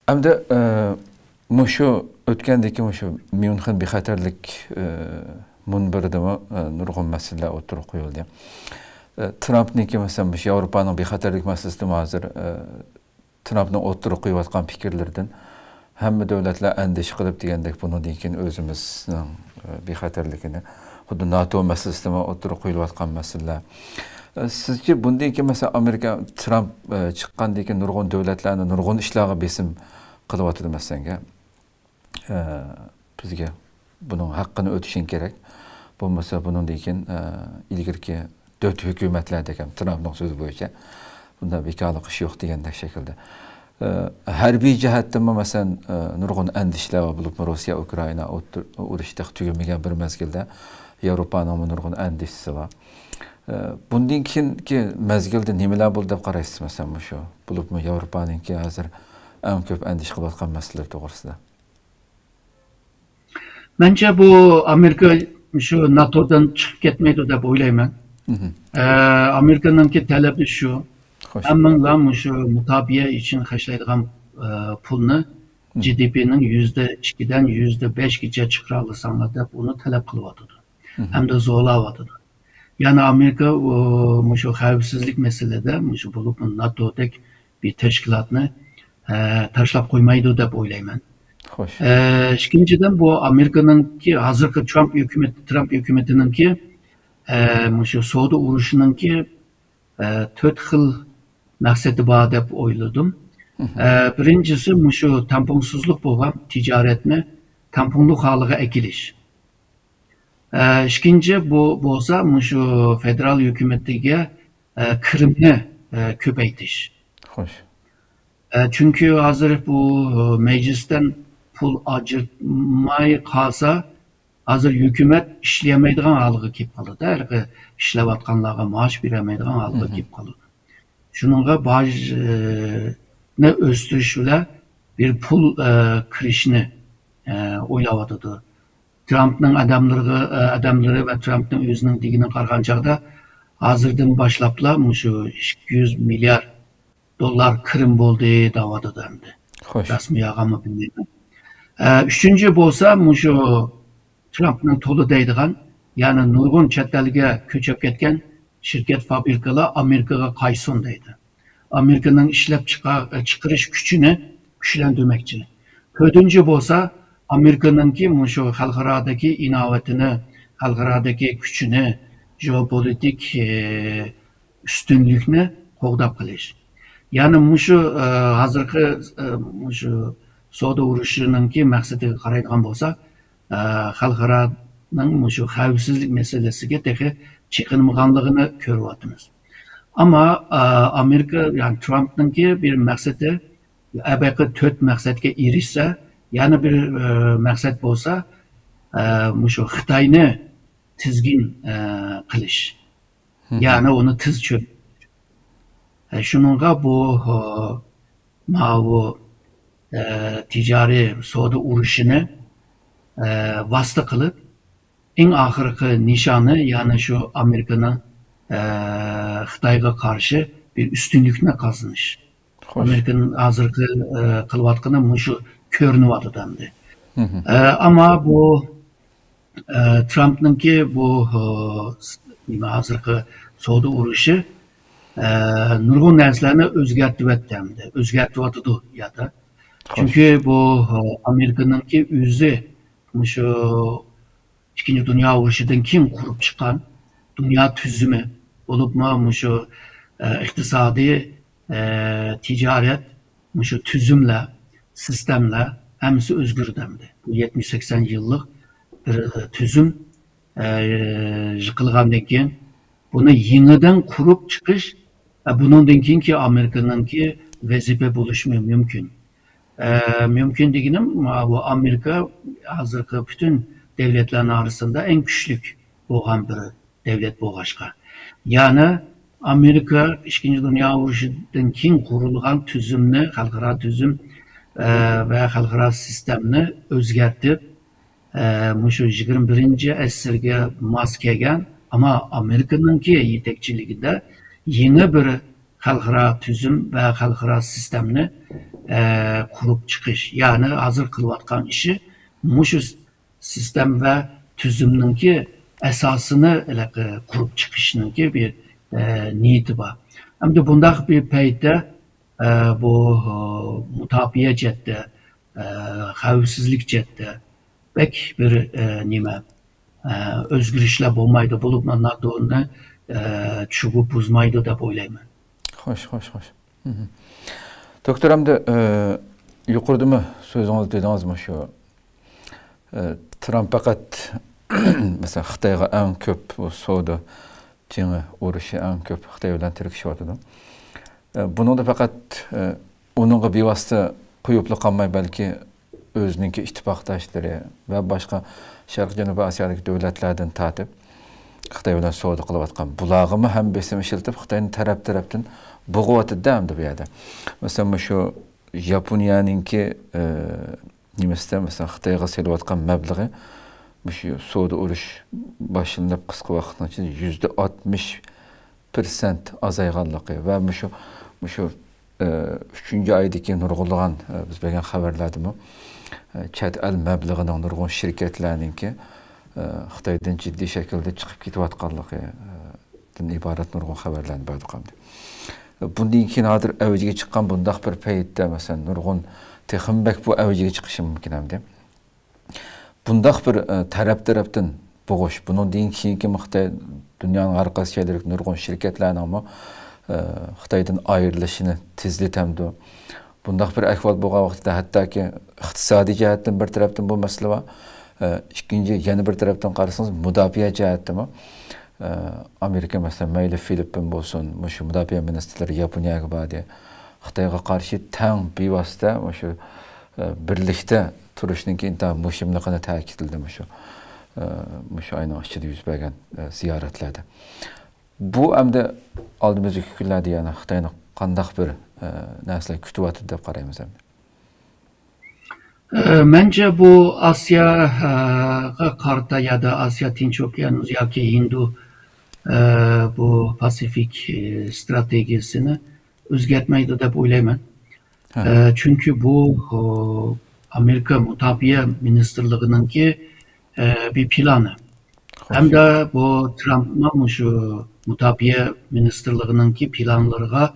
Hamda mushu o'tgandagi mushu Myunxen bexatarlik munbirida nurg'un masalalar o'tirib qo'yildi. Trumpniki masalan bu Yevropaning bexatarlik masalasida hozir Trumpning o'tirib qo'yayotgan fikrlaridan hamma davlatlar andish qilib degandek bundan keyin o'zimizning bexatarligini xuddi NATO masalasida o'tirib qo'yilayotgan masalalar. Sizce bundan keyin mesela Amerika Trump chiqqandan keyin nurg'un davlatlarni nurg'un ishlarga besim qilyapti masalan, bizga buning haqqini o'tishing kerak. Bo'lmasa bundan keyin ilgirki dört hukumatlarda ham Trumpning so'zi bo'yicha bunda bekorlik ish yo'q degandek shaklda. Harbiy jihatdan masalan nurg'un andishlar bo'lib Rossiya Ukraina urushda tugamagan bir mezgilda Yevropaning nurg'un andishisi bor. Bundan keyingi mezgilda nimalar bo'ldi deb qaraysiz masalan shu bo'libmi Yevropaninki hozir eng ko'p andish qilayotgan masalalar to'g'risida? Bence bu Amerika şu NATO'dan çıkıp ketmeydi deb o'ylayman. Amerika'nınki talebi şu. Hammalar şu mutabiye için haşlaydigan pulni GDP'nin %2'den %5'gacha chiqara olsanglar deb uni talab qilyapti. Hem de zorlayapti. Yani Amerika şu xavfsizlik meselede şu bulup NATO'daki bir teşkilatını tashlab qo'ymaydi deb o'ylayman. İkinciden bu Amerika'nınki hazırki Trump hükümetininki şu Savdo urushiningki 4 xil maqsadi bor deb o'yladim. Birincisi şu tamponsuzluk bo'lgan ticaretni tamponli holiga ekilish. İkinci bu bo'lsa şu federal hükümetiga kirimni ko'paytirish. Çünkü hazır bu meclisten pul ajırtmay kalsa hazır hükümet işleyemeydiğin halığı kip kalıdı. Elki işlevatkanlığa maaş veremeydiğin halığı kip kalıdı. Şununla ne östürüşüyle bir pul kirişini oylavadıdı. Trump'ın adamları ve Trump'ın özünün digini qarğancaqda hazırdan başlapla şu 200 milyar dolar kırım boldu davada dendi. Rasmi yağamı bilmiyorum. Üçüncü bolsa şu Trump'ın tolu deydiğen yani nurgun chet-elga köçüp ketken şirket fabrikalar Amerika'ga qaysun deydi. Amerika'nın işlep çıkarış gücünü güçlendirmekçi. Dördüncü bolsa Amerika'nınki şu halkaradaki inavetini, halkaradaki gücünü, jeopolitik üstünlükünü qoğdap qilish. Yani şu hazırki şu Savdo urushiningki maqsadiga qaraydigan bo'lsa, xalqaraning şu xavfsizlik meselesiga tehi chiqinmaganligini ko'ryapmiz. Ama Amerika yani Trump'ningki bir maqsadi abaqi 4 maqsadga erishsa, yani bir maqsad bo'lsa, şu Xitoyni tizgin qilish. Yani onu tiz cho'p. Şununla bu ticari savdo urushini vasıta kılıp en ahırki nişanı yani şu Amerika'nın Xitoyga karşı bir üstünlükne kazanış. Amerika'nın hazırki kılvatkını şu körünüvatı dendi. Ama bu Trump'nınki bu hazırki savdo uruşu nurgun narsalarni o'zgartiryapti ya da. Çünkü bu Amerika'nınki o'zi şu İkinci Dünya urushidan kim kurup çıkan dünya tüzümü olupmu şu iktisadi ticaret şu tüzümle sistemle hemsi özgür demdi. Bu 70-80 yıllık bir tüzüm yıkılgandan keyin bunu yeniden kurup çıkış bunun ki Amerika'nınki vazife buluşmuyor mümkün. Mümkün deginim bu Amerika hazırki bütün devletlerin arasında en güçlük boğan bir devlet boğaşka. Yani Amerika İkinci Dünya urushidan keyin kurulgan tüzümni, xalqaro tüzüm ve xalqaro sistemni o'zgartib şu 21. asrga mos kelgan ama Amerika'nınki yetekçiliginde yeni bir xalqaro tüzüm ve xalqaro sistemni kurup çıkış. Yani hazır kılıvatkan işi muşu sistem ve tüzümnünki esasını kurup çıkışınınki bir niyeti var. Hem de bundaq bir peyde bu mutabiye cette, xavfsizlik cette pek bir nime özgür işler bulmaydı, bulup anlattığında çubuğu buzmaydı da böyleyim. Hoş. Doktor, hem de yukarıda mı sözünüz dediniz mi şu Trump fakat mesela Xitayga en köp o soda cini uğraşı en köp Xitay bilen tirkişip atıdı. Bunu da fakat onunla bir vasıta kuyuplu kalmay belki özününki ittifakdaşları ve başka Şarkı Janubi Asya'daki devletlerden tatip Xitay bilen soda kılıp atkan bulağımı hem besim işiltip Xitay'ın taraftan buğu atıdı hem de bir yerde. Mesela şu Japonya'nınki nimeste mesela Xitayga selip atkan meblağı şu soda uruş başlanıp kısa vaktin içinde %60% azayganlığı ve şu 3. aydaki nurgulluğun biz belgen haberlerde mi çat el meblağının nurgun şirketlerinin Xitaydan ciddi şekilde çıkıp gitiyatkanlığı ibaret nurgun haberlerini baydıqamdı. Bundan keyin hazır avjiga chiqqan bundaq bir paytda masalan nurgun texinbek bu avjiga chiqishi mumkin hamda. Bundaq bir tarafdan bo'g'ish, bundan keyingi Xitoy dunyoning har qaysi joylarida nurgun shirkatlarning ama Xitoydan ayrilishini tezlatamdi. Bundaq bir ahvol bo'lgan vaqtda hattoki iqtisodiy jihatdan bir tarafdan bu masala va ikkinchi yana bir tarafdan qarasangiz mudofaa jihatdan Amerika mesela mayli Filippin bo'lsin, shu mudofaa ministrlari Yaponiyaga bordi. Xitoyga qarshi tang bevosita shu birlikda turishning inta muhimligini ta'kidladi shu ayni ichida yuz bergan ziyoratlarda. Bu hamda oldimizgi kunlarda yana Xitoyni qandaq bir narsalar kutyapti deb qaraymiz. Bence bu Asya karta ya da Asya Tinç Okyanus ya ki Hindu bu Pasifik stratejisini özgertmeydi de böyleyim. Çünkü bu Amerika Mutabiye Ministerliğinin ki bir planı. Hem de bu Trump'ın şu Mutabiye Ministerliğinin ki planlarına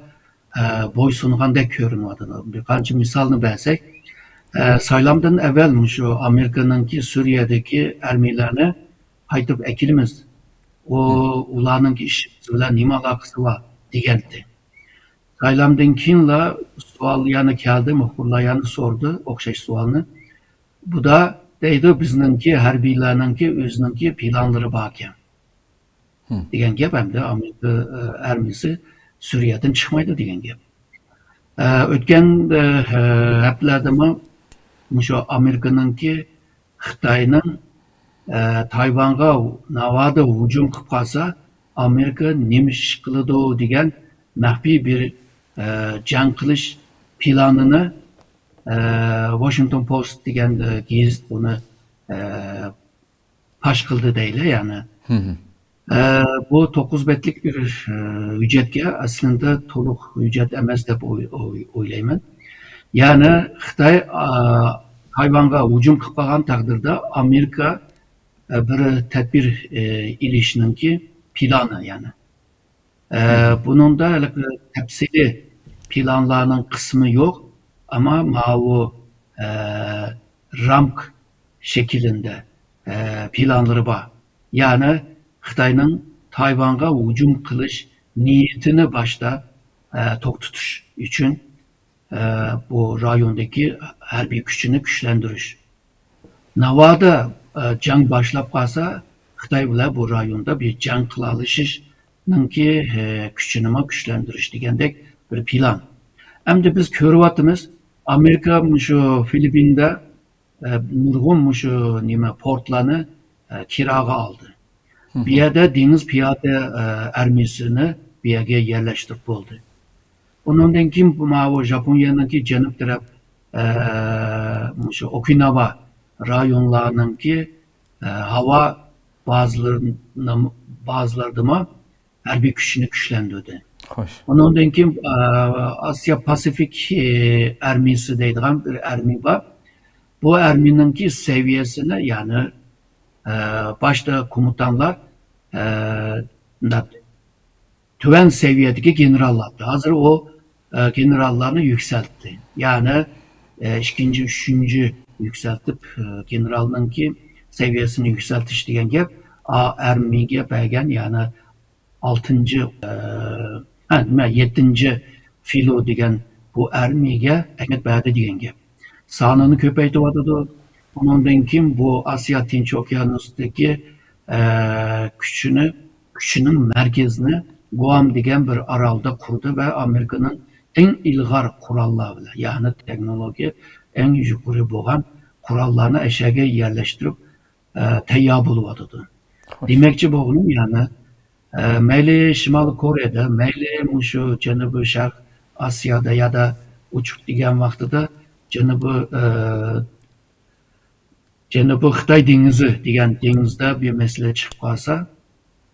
boysunğan da görünüyordu. Birkaç misalını versek, saylamdan evvel şu Amerika'nın ki Suriye'deki ermilerini haytıp ekilimiz. O ulanın ki işimizle nima alakası var diyendi. Saylamdan kinla sual yanı geldi, muhburla yanı sordu, okşaş sualını. Bu da deydi bizninki harbiylerinki özününki planları bakın. Diyen gep hem de Amerika ermisi Suriye'den çıkmaydı diyen gep. Ötken heplerdi mi şu Amerika'nınki Xitay'nın Tayvan'a navada hücum kıpkasa Amerika nemiş kılıdı diyen mahfi bir can kılış planını Washington Post diyen gizli bunu paş kıldı değil yani. Bu 9 betlik bir hücretke aslında toluk hücret emez de oylayman. Yani Xitay Tayvan'a hücum kıpkagan takdirde Amerika bir tedbir ilişinin ki planı yani. Bunun da tepsili planlarının kısmı yok ama mavu ramk şeklinde planları var. Yani Xitay'ın Tayvan'a hücum kılış niyetini başta tok tutuş için bu rayondaki her bir gücünü güçlendiriş. Navada can başlap kalsa Xitay bile bu rayonda bir can kılalışının ki gücünü güçlendiriş diyendek bir plan. Hem de biz körüvatımız Amerika şu Filipin'de nurgun şu nime portlarını kiraga aldı. Bir yerde deniz piyade ermisini bir yere yerleştirip oldu. Ondan kim bu Japonya'nınki cenab taraf şu Okinawa rayonlarının ki hava bazılarında mı her bir güçünü güçlendirdi. Xo'sh. Ondan keyin Asiya Pasifik armiyasi deydigan bir armiya bor. Bu armiyaningki seviyesini yani başta komutanlar tüven seviyedeki generallardı. Hazır o generallarını yükseltti. Yani ikinci, üçüncü yükseltip generalınki seviyesini yükseltiş degan gap armiyaga bergan yani 6. yettinchi filo degan bu armiyaga ahamiyat berdi degan gap. Sonini ko'paytiryotdi. Ondan keyin bu Asiya Tinch okeanusidagi kuchining merkezini Guam degan bir aralda kurdu ve Amerika'nın en ilgar kuralları bilan, yani teknoloji en yuqori bo'lgan kurallarını eşeğe yerleştirip tayyor bo'lyotdi. Demakchi bo'lganim yani mayli Shimoliy Koreyada, mayli shu Janubiy Sharq Asiyada ya da uçuq degan vaqtida Janubiy Xitoy dengizi degan dengizda bir mesele chiqib qolsa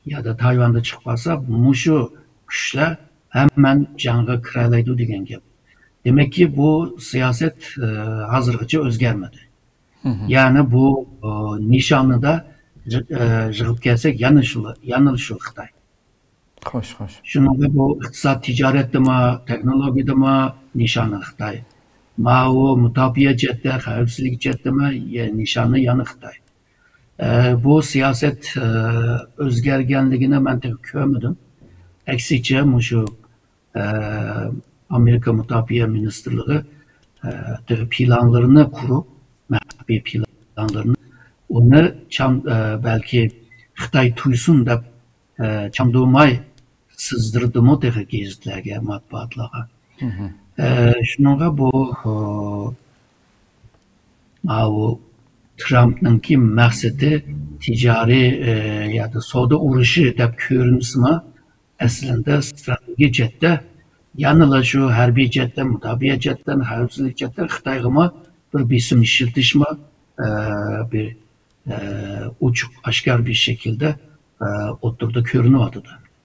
ya da Tayvan'da chiqib qolsa, shu kuchlar hemen jangga kiralaydi degan gap. Demek ki bu siyaset hozirgacha o'zgarmadi. Yani bu nishonida yig'ib kelsak, yana shu Xitoy. Xo'sh, xo'sh. Shunga bu iqtisod tijoratdami, texnologiyadami nishoni Xitoy. Mao mudofaa jihatda, xavfsizlik jihatdami nishoni yana Xitoy. Bu siyaset o'zgarganligini men ko'rmadim. Aksincha shu Amerika Mudofaa Ministerligi planlarını kurup, maxfiy planlarını onu belki Xitoy tuysun deb chamdumay sizdirdimi gazetlarga, matbuotlarga. Shunga bu Trump'ningki maqsadi ticari ya da savdo urushi deb ko'rinsimi, aslında strateji jihatda yanıla şu harbiy jihatdan, mudofaa jihatdan, xavfsizlik jihatdan Xitoyga bir besim ishlatishmi bir uçuk aşkar bir şekilde oturdu ko'rinyotdi.